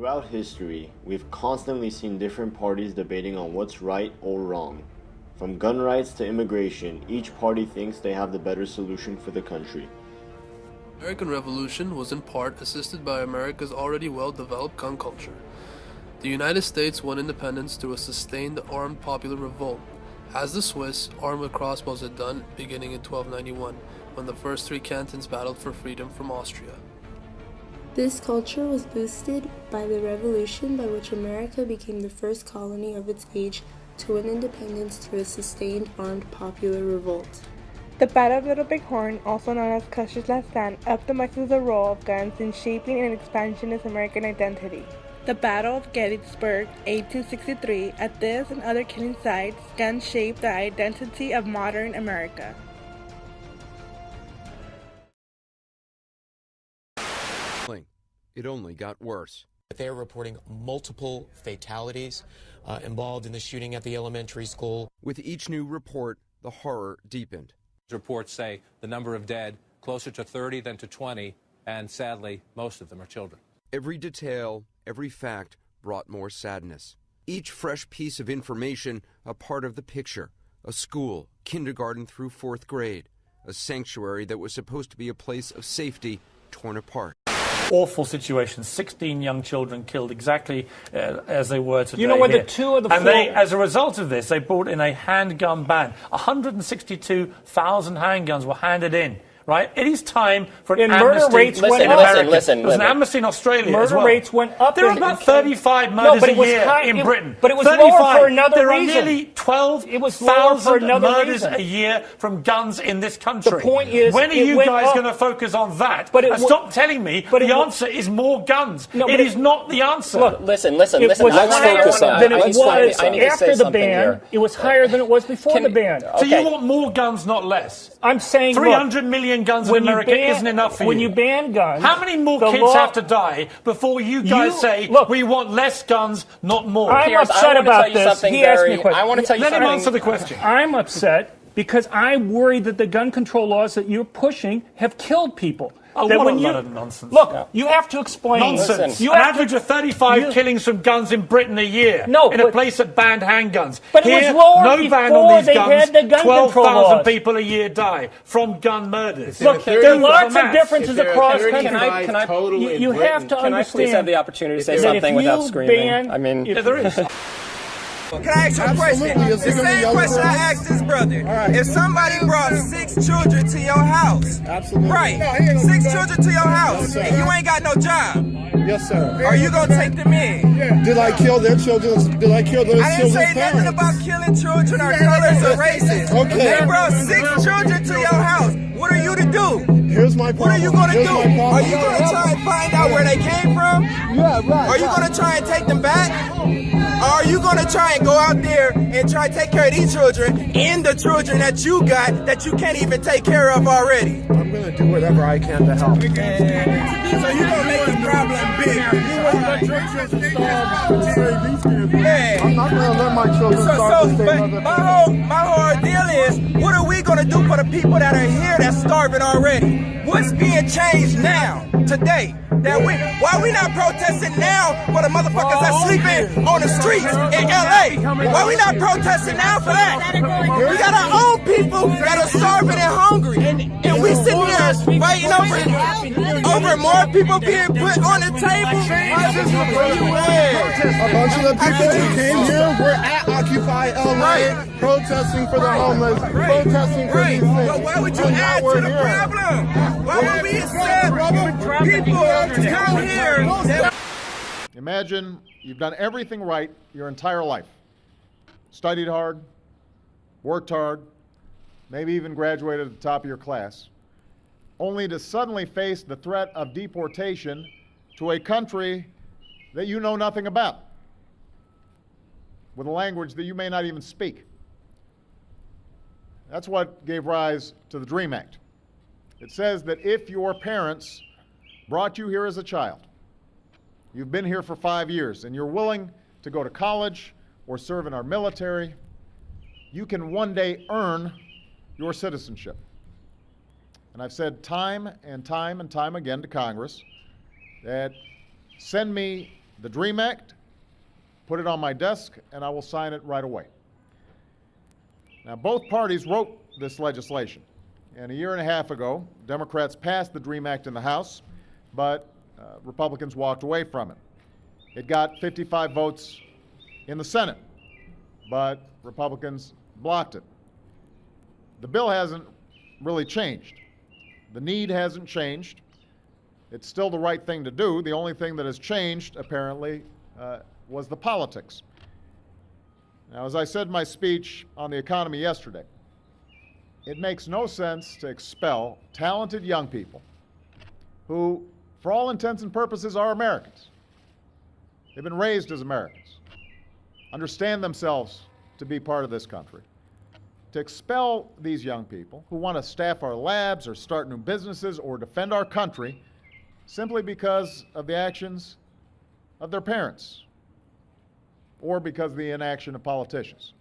Throughout history, we've constantly seen different parties debating on what's right or wrong. From gun rights to immigration, each party thinks they have the better solution for the country. The American Revolution was in part assisted by America's already well-developed gun culture. The United States won independence through a sustained armed popular revolt, as the Swiss, armed with crossbows, had done beginning in 1291, when the first three cantons battled for freedom from Austria. This culture was boosted by the revolution by which America became the first colony of its age to win independence through a sustained armed popular revolt. The Battle of Little Bighorn, also known as Custer's Last Stand, emphasizes the role of guns in shaping and expansionist American identity. The Battle of Gettysburg, 1863, at this and other killing sites, guns shaped the identity of modern America. It only got worse. They are reporting multiple fatalities involved in the shooting at the elementary school. With each new report, the horror deepened. Reports say the number of dead closer to 30 than to 20, and sadly, most of them are children. Every detail, every fact brought more sadness. Each fresh piece of information a part of the picture. A school, kindergarten through 4th grade. A sanctuary that was supposed to be a place of safety, torn apart. Awful situation. 16 young children killed exactly as they were today. You know, whether here. 2 of the and 4... as a result of this, they brought in a handgun ban. 162,000 handguns were handed in. Right? It is time for an amnesty. Murder rates went in up. America. There's an amnesty in Australia murder as well. rates went up. There are about 35 murders a year in Britain. But it was 35. lower for another reason. There are nearly 12,000 murders a year from guns in this country. The point is, when are you guys going to focus on that? And stop telling me the answer is more guns. No, it is not the answer. Look, listen. Let's focus on than it was I need to say after the something ban. here. It was higher than it was before the ban. So you want more guns, not less? I'm saying 300 million guns in America isn't enough for you. When you ban guns, how many more kids have to die before you guys say we want less guns, not more? I'm upset about this. He asked me a question. I want to tell you Let something. him answer the question. I'm upset because I worry that the gun control laws that you're pushing have killed people. Oh, that what when a you lot of nonsense. Look, you have to explain. Nonsense. You An have average of 35 killings from guns in Britain a year. No, in a place that banned handguns. But Here, it was lower no ban on before these they guns. had the gun control 12,000 laws. people a year die from gun murders. Look, there are lots of differences across countries. You have to understand. Can I please have the opportunity to say something without screaming? I mean, there is. Can I ask you a question? The same question I asked this brother. If somebody brought 6 children to your house, right? 6 children to your house, and you ain't got no job. Yes, sir. Are you gonna take them in? Did I kill their children? Did I kill those I didn't children's say nothing parents? about killing children or colors or races. Okay. They brought 6 children to your house. What are you to do? Here's my problem. What are you gonna Here's do? my problem. Are you gonna try and find out where they came from? Yeah, right. Are you gonna try and take them back? Or are you gonna try and go out there and try to take care of these children and the children that you got that you can't even take care of already? I'm gonna do whatever I can to help. So you gonna make the problem big. I'm not gonna let my children starve to stay another my whole deal is, what are we gonna do for the people that are here that's starving already? What's being changed now, today? Why we not protesting now for the motherfuckers that's sleeping on the streets in LA? Why we not protesting now for that? We got our own people that are starving and hungry, and we sitting here fighting over more people being put on the table. A bunch of the people who came here were at Occupy LA protesting for the homeless, protesting for these things. But why would you add to the problem? Why would we accept people to come here? Imagine you've done everything right your entire life. Studied hard, worked hard, maybe even graduated at the top of your class, only to suddenly face the threat of deportation to a country that you know nothing about, with a language that you may not even speak. That's what gave rise to the DREAM Act. It says that if your parents brought you here as a child, you've been here for 5 years, and you're willing to go to college or serve in our military, you can one day earn your citizenship. And I've said time and time and time again to Congress that send me the DREAM Act, put it on my desk, and I will sign it right away. Now, both parties wrote this legislation, and a year and a half ago, Democrats passed the DREAM Act in the House, but Republicans walked away from it. It got 55 votes in the Senate, but Republicans blocked it. The bill hasn't really changed. The need hasn't changed. It's still the right thing to do. The only thing that has changed, apparently, was the politics. Now, as I said in my speech on the economy yesterday, it makes no sense to expel talented young people who, for all intents and purposes, are Americans. They've been raised as Americans, understand themselves to be part of this country. To expel these young people who want to staff our labs or start new businesses or defend our country simply because of the actions of their parents or because of the inaction of politicians.